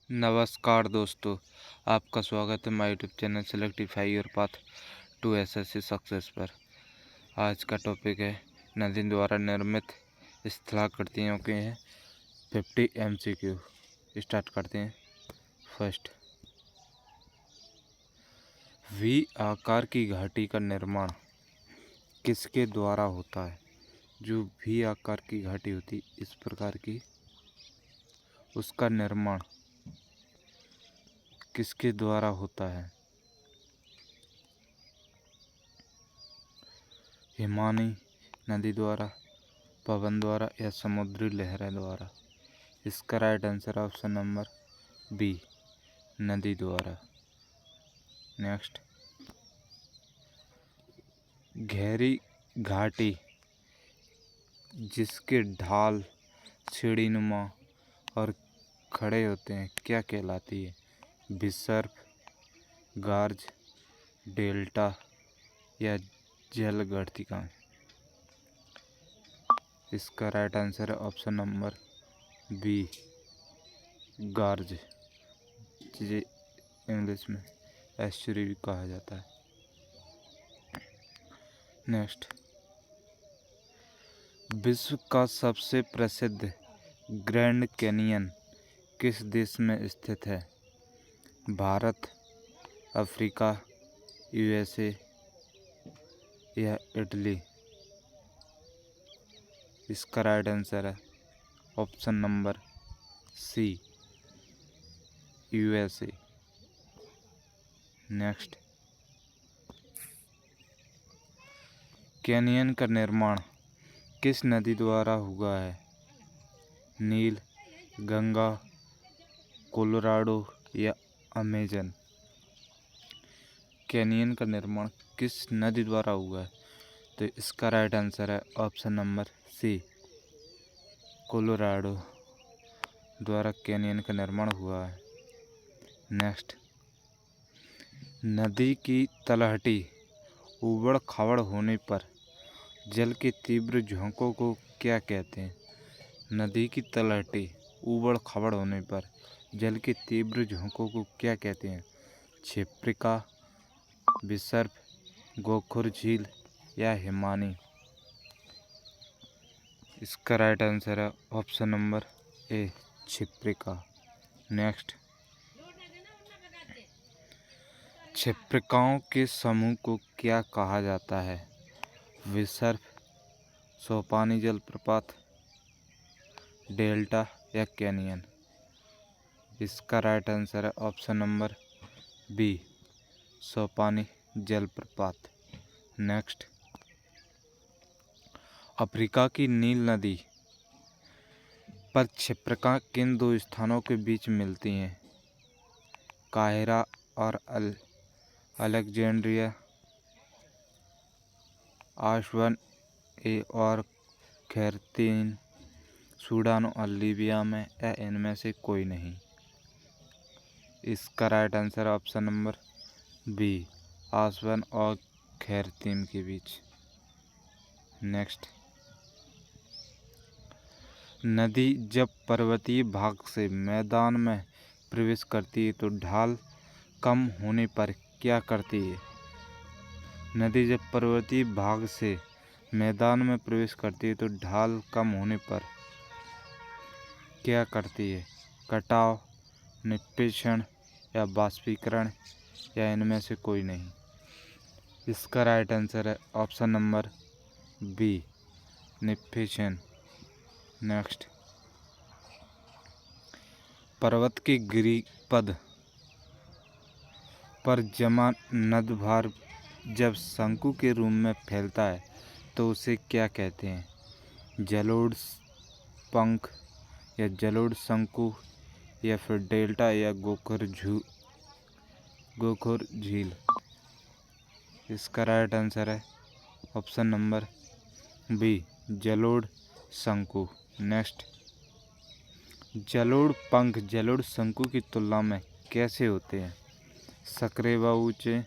नमस्कार दोस्तों, आपका स्वागत है my YouTube channel Selectify your path to SSC success पर। आज का टॉपिक है नदी द्वारा निर्मित स्थलाकृतियों के हैं 50 MCQ। स्टार्ट करते हैं। फर्स्ट, वी आकार की घाटी का निर्माण किसके द्वारा होता है? जो वी आकार की घाटी होती इस प्रकार की, उसका निर्माण किसके द्वारा होता है? हिमानी नदी द्वारा, पवन द्वारा या समुद्री लहरें द्वारा? इसका right answer option number B, नदी द्वारा। नेक्स्ट, गहरी घाटी जिसके ढाल सीढ़ीनुमा और खड़े होते हैं क्या कहलाती है? विसर्प, गार्ज, डेल्टा या जल गर्तिकाएं? इसका राइट आंसर है ऑप्शन नंबर बी, गार्ज, जिसे इंग्लिश में एस्चुरी भी कहा जाता है। नेक्स्ट, विश्व का सबसे प्रसिद्ध ग्रैंड कैनियन किस देश में स्थित है? भारत, अफ्रीका, USA या इटली? इसका राइट आंसर है option number C, USA। Next, canyon का निर्माण किस नदी द्वारा हुआ है? नील, गंगा, कोलोराडो या अमेजन? कैनियन का निर्माण किस नदी द्वारा हुआ है? तो इसका राइट आंसर है ऑप्शन नंबर सी, कोलोराडो द्वारा कैनियन का निर्माण हुआ है। नेक्स्ट, नदी की तलहटी उबड़ खाबड़ होने पर जल के तीव्र झोंकों को क्या कहते हैं? नदी की तलहटी उबड़ खाबड़ होने पर जल के तीव्र झोंकों को क्या कहते हैं? क्षिप्रिका, विसर्प, गोखुर झील या हिमानी? इसका राइट आंसर है ऑप्शन नंबर ए, क्षिप्रिका। नेक्स्ट, क्षिप्रिकाओं के समूह को क्या कहा जाता है? विसर्प, सोपानी जलप्रपात, डेल्टा या कैनियन? इसका राइट आंसर है ऑप्शन नंबर बी, सोपानी जलप्रपात। नेक्स्ट, अफ्रीका की नील नदी पर क्षिप्रिका किन दो स्थानों के बीच मिलती हैं? काहिरा और अलेक्जेंड्रिया, आशवन ए और खैरतीन, सूडान और लीबिया में, या इनमें से कोई नहीं? इसका right answer option number B, आसवन और खैरतीन के बीच। नेक्स्ट, नदी जब पर्वतीय भाग से मैदान में प्रवेश करती है तो ढाल कम होने पर क्या करती है? नदी जब पर्वतीय भाग से मैदान में प्रवेश करती है तो ढाल कम होने पर क्या करती है? कटाव, निक्षेपण या बाष्पीकरण, या इनमें से कोई नहीं? इसका राइट आंसर है ऑप्शन नंबर बी, निक्षेपण। नेक्स्ट, पर्वत के गिरिपद पर जमा नदभार जब शंकु के रूप में फैलता है तो उसे क्या कहते हैं? जलोढ़ पंख या जलोढ़ शंकु या फिर डेल्टा या गोखुर झील? इसका राइट आंसर है ऑप्शन नंबर बी, जलोढ़ शंकु। नेक्स्ट, जलोढ़ पंख जलोढ़ शंकु की तुलना में कैसे होते हैं? संकरे व ऊंचे,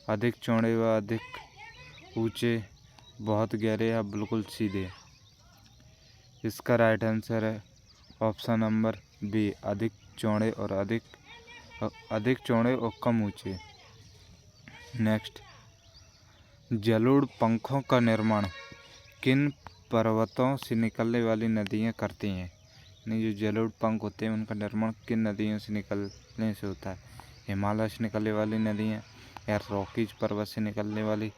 अधिक चौड़े व अधिक ऊंचे, बहुत गहरे या बिल्कुल सीधे? इसका राइट आंसर है ऑप्शन नंबर बी, अधिक चौड़े और अधिक चौड़े और कम ऊंचे। नेक्स्ट, जलोढ़ पंखों का निर्माण किन पर्वतों से निकलने वाली नदियाँ करती हैं? जो जलोढ़ पंख होते हैं उनका निर्माण किन नदियों से निकलने से होता है? हिमालय से निकलने वाली नदियाँ, या रॉकीज पर्वत से निकलने वाली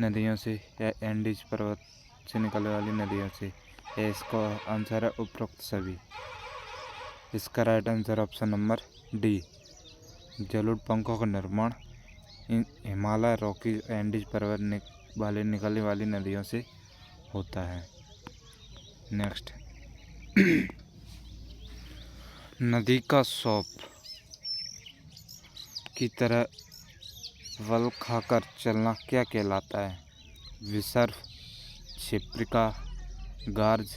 नदियों से, या एंडीज पर्वत से निकलने वाली नदियों से? या इसका आंसर है उपरोक्त सभी। इसका right answer option number D, जलोढ़ पंखों का निर्माण इन हिमालय, रॉकीज, एंडीज पर्वत वाले निकलने वाली नदियों से होता है। नेक्स्ट, नदी का सौंप की तरह वल खाकर चलना क्या कहलाता है? विसर्प, क्षिप्रिका, गार्ज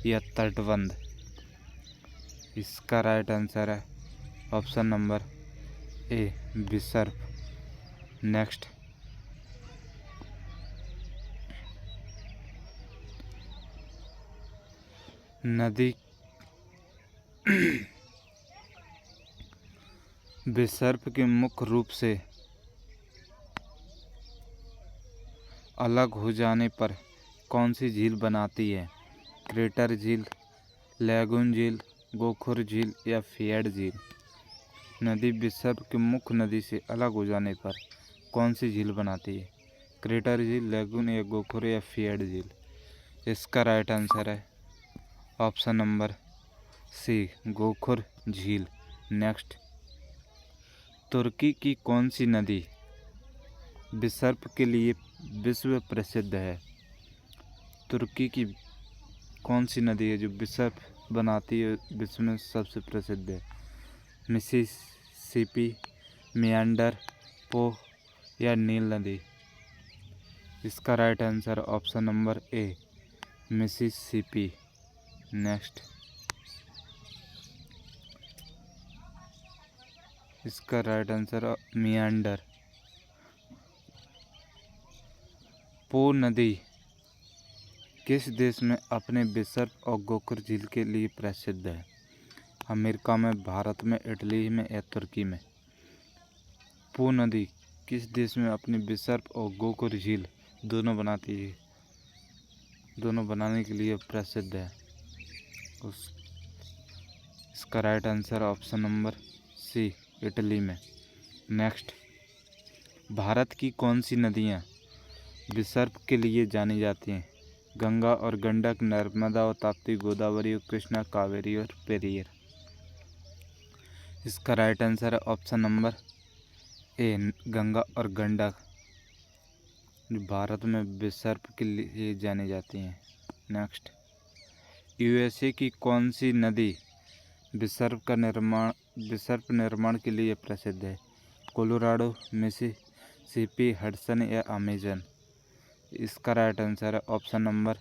या तटबंध? इसका राइट आंसर है ऑप्शन नंबर ए, विसर्प। नेक्स्ट, नदी विसर्प के मुख्य रूप से अलग हो जाने पर कौन सी झील बनाती है? क्रेटर झील, लैगून झील, गोखुर झील या फिएट झील? नदी विसर्प के मुख्य नदी से अलग हो जाने पर कौन सी झील बनाती है? क्रेटर झील, लैगून या गोखुर या फिएट झील? इसका राइट आंसर है ऑप्शन नंबर सी, गोखुर झील। नेक्स्ट, तुर्की की कौन सी नदी विसर्प के लिए विश्व प्रसिद्ध है? तुर्की की कौन सी नदी है जो विसर्प बनाती है, विश्व में सबसे प्रसिद्ध है? मिसिसिपी, मियांडर, पो या नील नदी? इसका राइट आंसर ऑप्शन नंबर ए, मिसिसिपी। नेक्स्ट, इसका राइट आंसर मियांडर। पो नदी किस देश में अपने विसर्प और गोखुर झील के लिए प्रसिद्ध है? अमेरिका में, भारत में, इटली में या तुर्की में? पो नदी किस देश में अपनी विसर्प और गोखुर झील दोनों बनाने के लिए प्रसिद्ध है? इसका right answer option number C, Italy में। नेक्स्ट, भारत की कौन सी नदियाँ विसर्प के लिए जानी जाती हैं? गंगा और गंडक, नर्मदा और ताप्ती, गोदावरी और कृष्णा, कावेरी और पेरियर? इसका राइट आंसर है ऑप्शन नंबर ए, गंगा और गंडक, जो भारत में विसर्प के लिए जानी जाती हैं। नेक्स्ट, यूएसए की कौन सी नदी विसर्प निर्माण के लिए प्रसिद्ध है? कोलोराडो, मिसिसिपी, हडसन या अमेजन? इसका राइट आंसर है option number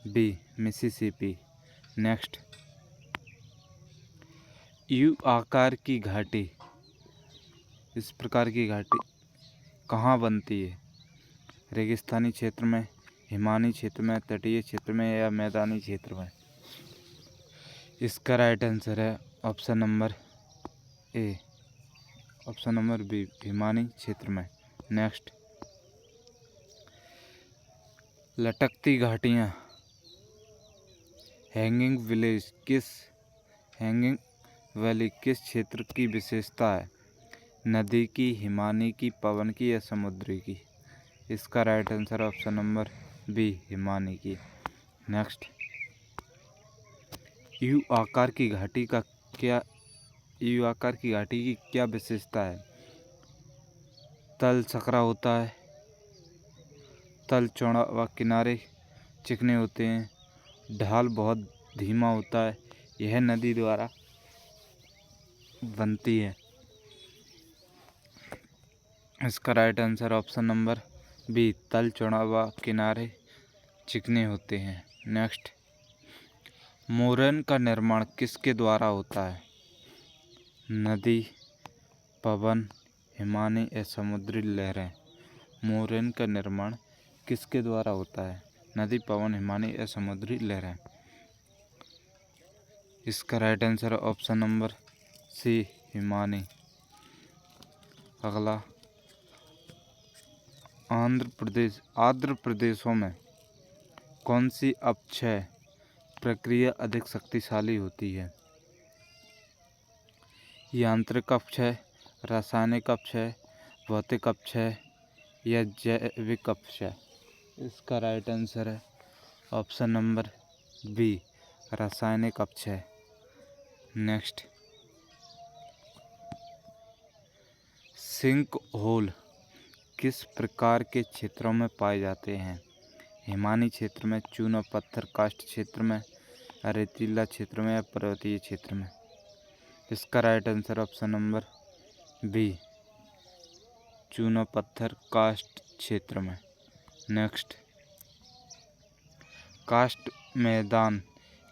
B, Mississippi. Next, U आकार की घाटी, इस प्रकार की घाटी कहाँ बनती है? रेगिस्तानी क्षेत्र में, हिमानी क्षेत्र में, तटीय क्षेत्र में या मैदानी क्षेत्र में? इसका राइट आंसर है option number A, option number B, हिमानी क्षेत्र में। नेक्स्ट, लटकती घाटियाँ, हैंगिंग वैली किस क्षेत्र की विशेषता है? नदी की, हिमानी की, पवन की या समुद्री की? इसका right answer option number B, हिमानी की। नेक्स्ट, यू आकार की घाटी की क्या विशेषता है? तल सकरा होता है, तल चौड़ा व किनारे चिकने होते हैं, ढाल बहुत धीमा होता है, यह नदी द्वारा बनती है। इसका right answer option number B, तल चौड़ा व किनारे चिकने होते हैं। नेक्स्ट, मोरन का निर्माण किसके द्वारा होता है? नदी, पवन, हिमानी या समुद्री लहरें? मोरन का निर्माण किसके द्वारा होता है? नदी, पवन, हिमानी या समुद्री लहरें? इसका राइट आंसर है ऑप्शन नंबर सी, हिमानी। अगला, आंध्र प्रदेशों में कौन सी अपक्षय प्रक्रिया अधिक शक्तिशाली होती है? यांत्रिक अपक्षय, रासायनिक अपक्षय, भौतिक अपक्षय या जैविक अपक्षय? इसका राइट आंसर है ऑप्शन नंबर बी, रासायनिक अपक्षय। नेक्स्ट, सिंक होल किस प्रकार के क्षेत्रों में पाए जाते हैं? हिमानी क्षेत्र में, चूना पत्थर कास्ट क्षेत्र में, रेतीला क्षेत्र में या पर्वतीय क्षेत्र में? इसका right answer option number B, चूना पत्थर कास्ट क्षेत्र में। नेक्स्ट, कास्ट मैदान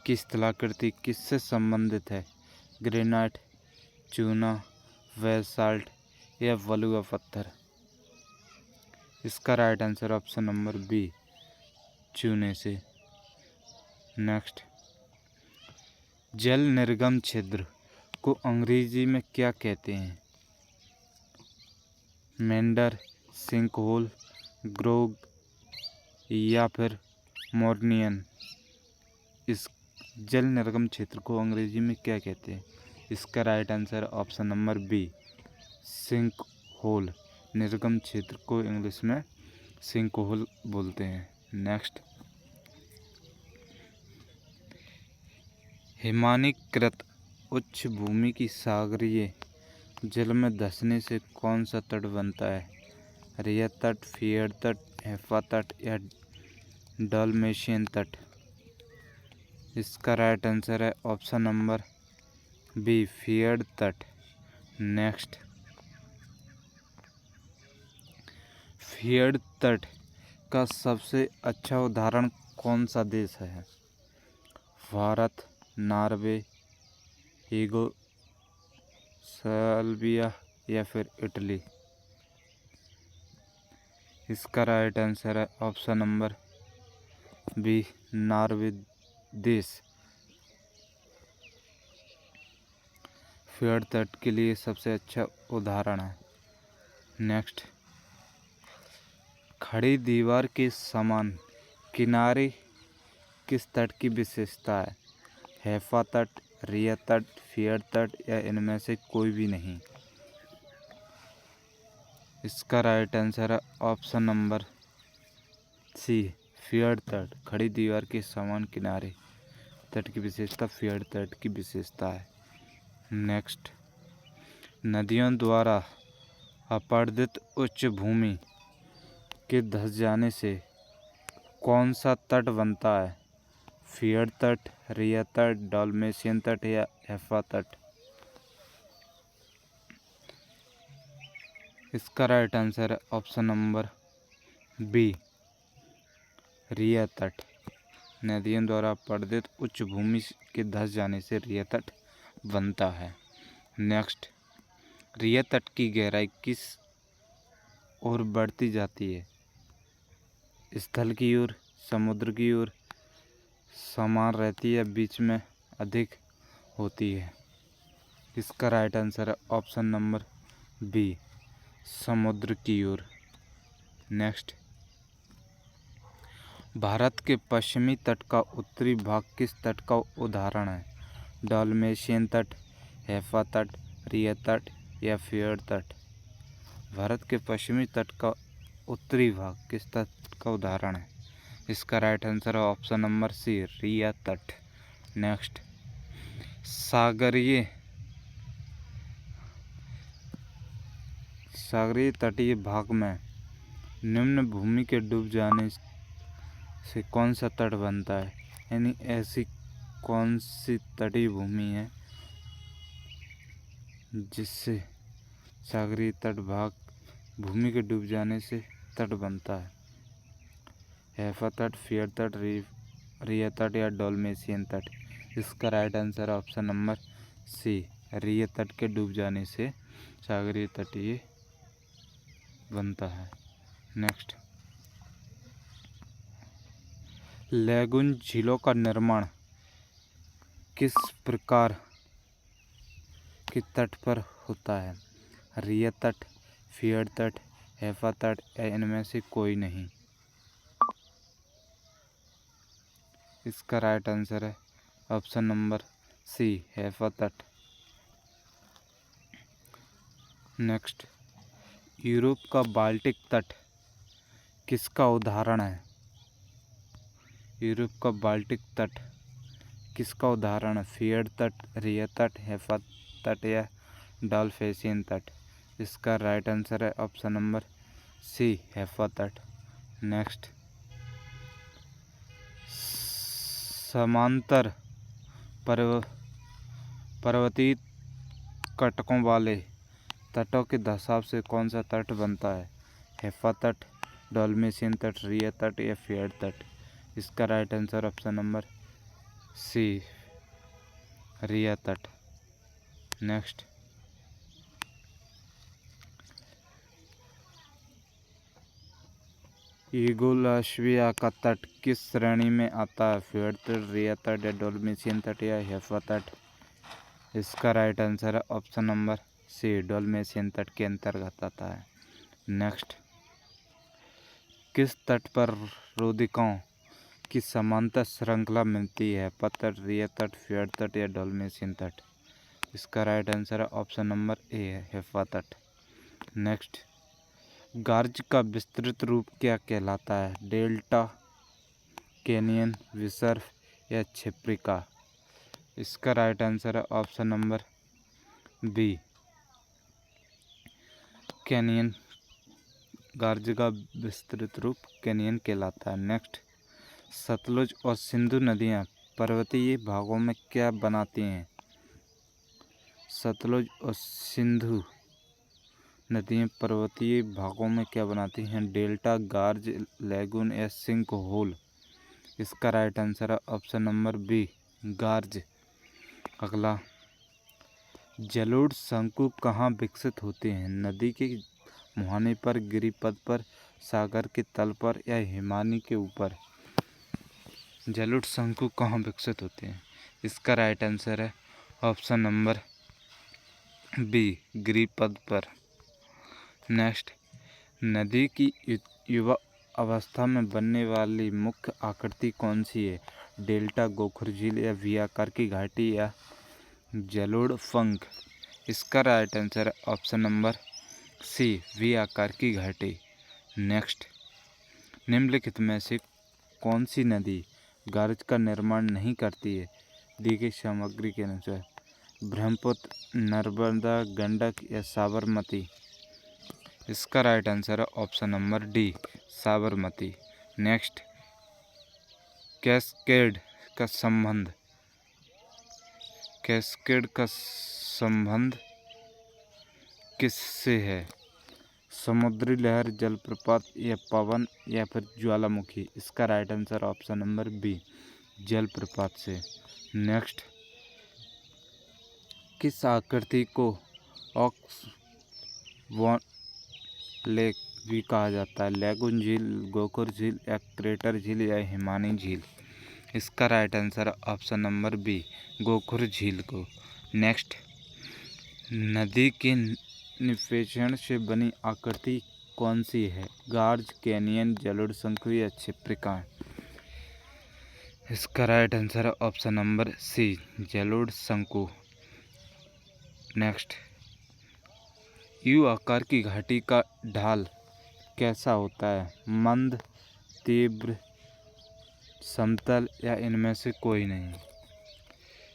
की स्थलाकृति किससे संबंधित है? ग्रेनाइट, चूना, बेसाल्ट या बलुआ पत्थर? इसका right answer option number B, चूने से। नेक्स्ट, जल निर्गम छिद्र को अंग्रेजी में क्या कहते हैं? मेंडर, सिंक होल, ग्रोग या फिर मोर्नियन? इस जल निर्गम क्षेत्र को अंग्रेजी में क्या कहते हैं? इसका right answer option number B, sinkhole. निर्गम क्षेत्र को इंग्लिश में सिंक होल बोलते हैं। नेक्स्ट, हिमानीकृत उच्च भूमि की सागरीय जल में धंसने से कौन सा तट बनता है? रिया तट, फियर तट, हैफा तट या डॉल्मेशियन तट? इसका राइट आंसर है ऑप्शन नंबर बी, फियर तट। नेक्स्ट, फियर तट का सबसे अच्छा उदाहरण कौन सा देश है? भारत, नॉर्वे, यूगोस्लाविया या फिर इटली? इसका राइट आंसर है ऑप्शन नंबर बी, नॉर्वे देश फियर तट के लिए सबसे अच्छा उदाहरण है। नेक्स्ट, खड़ी दीवार के समान किनारे किस तट की विशेषता है? हैफा तट, रिया तट, फियर तट या इनमें से कोई भी नहीं? इसका राइट आंसर है ऑप्शन नंबर सी, फियर तट। खड़ी दीवार के समान किनारे तट की विशेषता फियर तट की विशेषता है। नेक्स्ट, नदियों द्वारा अपरदित उच्च भूमि के धंस जाने से कौन सा तट बनता है? फियर तट, रिया तट, डॉल्मेशियन तट या हैफा तट? इसका राइट आंसर है ऑप्शन नंबर बी, रिया तट। नदियों द्वारा अपरदित उच्च भूमि के धंस जाने से रिया तट बनता है। नेक्स्ट, रिया तट की गहराई किस ओर बढ़ती जाती है? स्थल की ओर, समुद्र की ओर, समान रहती है, बीच में अधिक होती है? इसका राइट आंसर है ऑप्शन नंबर बी, समुद्र की ओर। नेक्स्ट, भारत के पश्चिमी तट का उत्तरी भाग किस तट का उदाहरण है? डॉल्मेशियन तट, हैफा तट, रिया तट या फियर तट? भारत के पश्चिमी तट का उत्तरी भाग किस तट का उदाहरण है? इसका राइट आंसर है ऑप्शन नंबर सी, रिया तट। नेक्स्ट, सागरीय तटीय भाग में निम्न भूमि के डूब जाने से कौन सा तट बनता है? यानी ऐसी कौन सी तटीय भूमि है जिससे सागरीय तट भाग भूमि के डूब जाने से तट बनता है? हैफा तट, फियर तट, रिया तट या डॉल्मेशियन तट? इसका right answer option number C, ria तट के डूब जाने से सागरीय तटीय बनता है। नेक्स्ट, लैगून झीलों का निर्माण किस प्रकार के तट पर होता है? रिया तट, फियर्ड तट, हैफा तट या इनमें से कोई नहीं? इसका राइट आंसर है ऑप्शन नंबर सी, हैफा तट। नेक्स्ट, यूरोप का बाल्टिक तट किसका उदाहरण है? यूरोप का बाल्टिक तट किसका उदाहरण है? फियर्ड तट, रिया तट, हैफा तट या डॉल्फेसियन तट? इसका राइट आंसर है ऑप्शन नंबर सी, हैफा तट। नेक्स्ट, समांतर पर्वतीय कटकों वाले तटों के धसाव से कौन सा तट बनता है? हैफा तट, डॉल्मेशियन तट, रिया तट या फियर्ड तट? इसका right answer option number C, ria तट। नेक्स्ट, यूगोस्लाविया का तट किस श्रेणी में आता है? फियर्ड तट, रिया तट या डॉल्मेशियन तट या हैफा तट? इसका राइट आंसर है ऑप्शन नंबर सी, डॉल्मेशियन तट के अंतर्गत आता है। नेक्स्ट, किस तट पर रोदिकाओं की समांतर श्रृंखला मिलती है? हैफा तट, रिया तट, फियर्ड तट या डॉल्मेशियन तट? इसका राइट आंसर है ऑप्शन नंबर ए है, हैफा तट। नेक्स्ट, गार्ज का विस्तृत रूप क्या कहलाता है? डेल्टा, कैनियन, विसर्ग या क्षिप्रिका? इसका राइट आंसर है option number B, canyon. Gorge का विस्तृत रूप कैनियन कहलाता है। नेक्स्ट, सतलुज और सिंधु नदियाँ पर्वतीय भागों में क्या बनाती हैं? सतलुज और सिंधु नदियाँ पर्वतीय भागों में क्या बनाती हैं? डेल्टा, गार्ज, लैगून या सिंक होल? इसका राइट आंसर है ऑप्शन नंबर बी, गार्ज। अगला, जलोढ़ शंकु कहाँ विकसित होते हैं? नदी के मुहाने पर, गिरिपथ पर, सागर के तल पर या हिमानी के ऊपर? जलोढ़ शंकु कहाँ विकसित होते हैं? इसका राइट आंसर है ऑप्शन नंबर बी, गिरिपथ पर। नेक्स्ट, नदी की युवा अवस्था में बनने वाली मुख्य आकृति कौन सी है? डेल्टा, गोखुर झील या वी आकार की घाटी या जलोढ़ पंख? इसका राइट आंसर है ऑप्शन नंबर सी, वी आकार की घाटी। नेक्स्ट, निम्नलिखित में से कौन सी नदी गार्ज का निर्माण नहीं करती है? दी गई सामग्री के अनुसार ब्रह्मपुत्र, नर्मदा, गंडक या साबरमती? इसका राइट आंसर है option number D, Sabarmati. Next, cascade का संबंध किससे है? समुद्री लहर, जलप्रपात या पवन या फिर ज्वालामुखी? इसका right answer option number B, जलप्रपात से। नेक्स्ट, किस आकृति को ऑक्स वॉन लेक भी कहा जाता है? लैगून झील, गोखुर झील या क्रेटर झील या हिमानी झील? इसका right answer option number B, गोखुर झील को। नेक्स्ट, नदी के निषेचन से बनी आकृति कौन सी है? गार्ज, कैनियन, जलोढ़ शंकु या क्षिप्रिका? इसका राइट आंसर है ऑप्शन नंबर सी, जलोढ़ शंकु। नेक्स्ट, यू आकार की घाटी का ढाल कैसा होता है? मंद, तीव्र, समतल या इनमें से कोई नहीं?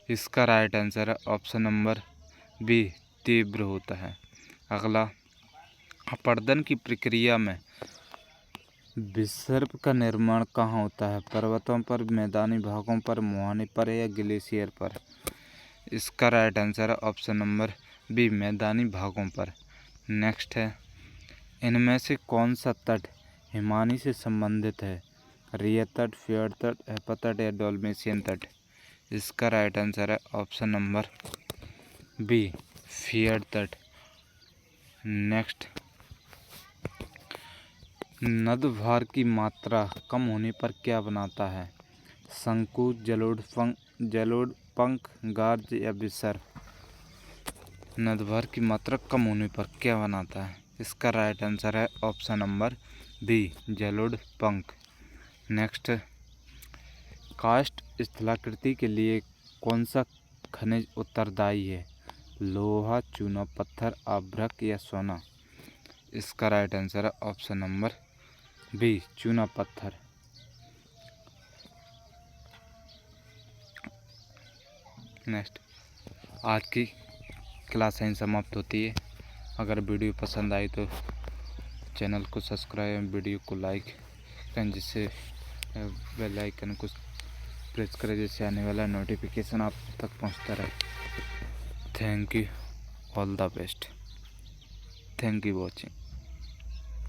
इसका राइट आंसर है ऑप्शन नंबर बी, तीव्र होता है। अगला, अपर्दन की प्रक्रिया में विसर्प का निर्माण कहाँ होता है? पर्वतों पर, मैदानी भागों पर, मुहाने पर या ग्लेशियर पर? इसका राइट आंसर है ऑप्शन नंबर बी, मैदानी भागों पर। नेक्स्ट है, इनमें से कौन सा तट हिमानी से संबंधित है? रिया तट, फियर्ड तट, हैफा तट या डॉल्मेशियन तट? इसका राइट आंसर है ऑप्शन नंबर बी, फियर्ड तट। नेक्स्ट, नदभार की मात्रा कम होने पर क्या बनाता है? शंकु, जलोढ़ पंख, गार्ज या विसर्प नदभर की मात्रा कम होने पर क्या बनाता है? इसका राइट आंसर है ऑप्शन नंबर बी, जलोढ़ पंख। नेक्स्ट, काष्ठ स्थलाकृति के लिए कौन सा खनिज उत्तरदायी है? लोहा, चूना पत्थर, अभ्रक या सोना? इसका राइट आंसर है ऑप्शन नंबर बी, चूना पत्थर। नेक्स्ट, आज की क्लास यहीं समाप्त होती है। अगर वीडियो पसंद आई तो चैनल को सब्सक्राइब, वीडियो को लाइक करें, जिससे बेल आइकन को प्रेस करें, जिससे आने वाला नोटिफिकेशन आप तक पहुंचता रहे। Thank you, all the best. Thank you watching.